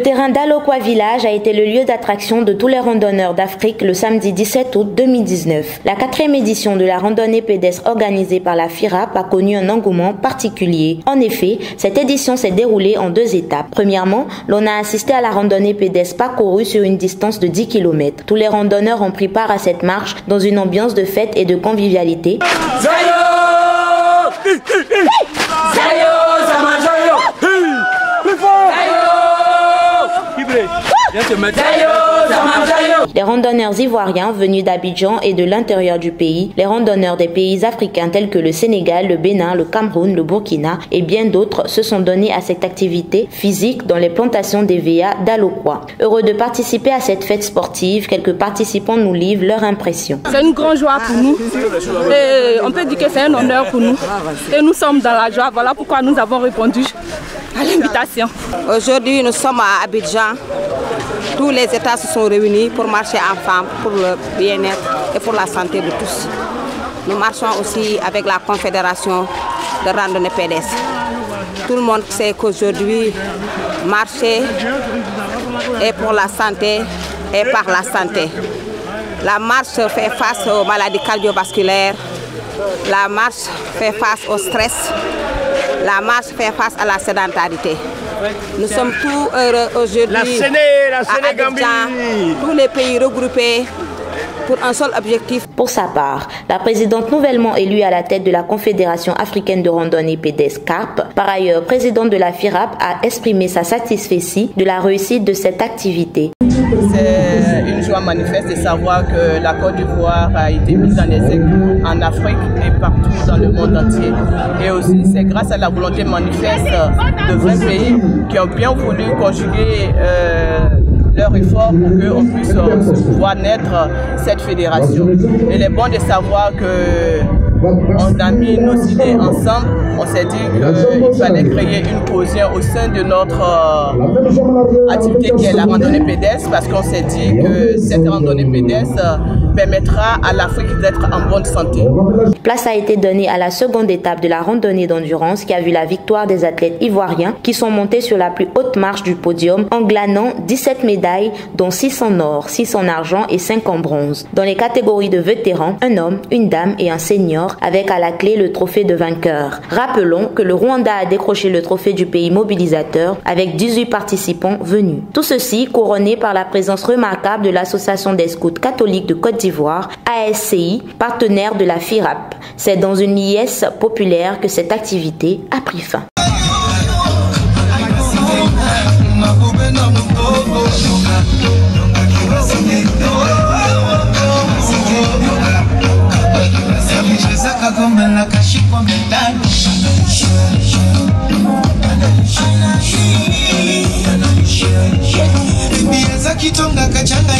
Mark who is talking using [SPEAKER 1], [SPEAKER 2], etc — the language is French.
[SPEAKER 1] terrain d'Alokwa Village a été le lieu d'attraction de tous les randonneurs d'Afrique le samedi 17 août 2019. La 4e édition de la randonnée pédestre organisée par la FIRAP a connu un engouement particulier. En effet, cette édition s'est déroulée en 2 étapes. Premièrement, l'on a assisté à la randonnée pédestre parcourue sur une distance de 10 km. Tous les randonneurs ont pris part à cette marche dans une ambiance de fête et de convivialité. Les randonneurs ivoiriens venus d'Abidjan et de l'intérieur du pays, les randonneurs des pays africains tels que le Sénégal, le Bénin, le Cameroun, le Burkina et bien d'autres se sont donnés à cette activité physique dans les plantations d'Évéa d'Alokwa. Heureux de participer à cette fête sportive, quelques participants nous livrent leurs impressions.
[SPEAKER 2] C'est une grande joie pour nous et on peut dire que c'est un honneur pour nous et nous sommes dans la joie, voilà pourquoi nous avons répondu à l'invitation.
[SPEAKER 3] Aujourd'hui nous sommes à Abidjan. Tous les États se sont réunis pour marcher ensemble pour le bien-être et pour la santé de tous. Nous marchons aussi avec la Confédération de randonnée pédestre. Tout le monde sait qu'aujourd'hui, marcher est pour la santé et par la santé. La marche fait face aux maladies cardiovasculaires, la marche fait face au stress, la marche fait face à la sédentarité. Nous sommes tous heureux aujourd'hui à Abidjan, tous les pays regroupés pour un seul objectif.
[SPEAKER 1] Pour sa part, la présidente nouvellement élue à la tête de la Confédération africaine de randonnée pédestre CARP, par ailleurs présidente de la FIRAP, a exprimé sa satisfaction de la réussite de cette activité.
[SPEAKER 4] C'est une joie manifeste de savoir que la Côte d'Ivoire a été mise en exergue en Afrique et partout dans le monde entier. Et aussi, c'est grâce à la volonté manifeste de 20 pays qui ont bien voulu conjuguer leur effort pour qu'on puisse voir naître cette fédération. Il est bon de savoir que on a mis nos idées ensemble. On s'est dit qu'il fallait créer une cohésion au sein de notre activité qui est la randonnée pédestre, parce qu'on s'est dit que cette randonnée pédestre permettra à l'Afrique d'être en bonne santé.
[SPEAKER 1] Place a été donnée à la seconde étape de la randonnée d'endurance qui a vu la victoire des athlètes ivoiriens qui sont montés sur la plus haute marche du podium en glanant 17 médailles dont 6 en or, 6 en argent et 5 en bronze. Dans les catégories de vétérans, un homme, une dame et un senior avec à la clé le trophée de vainqueur. Rappelons que le Rwanda a décroché le trophée du pays mobilisateur avec 18 participants venus. Tout ceci couronné par la présence remarquable de l'Association des scouts catholiques de Côte d'Ivoire, ASCI, partenaire de la FIRAP. C'est dans une liesse populaire que cette activité a pris fin.
[SPEAKER 5] Kitonga kachanga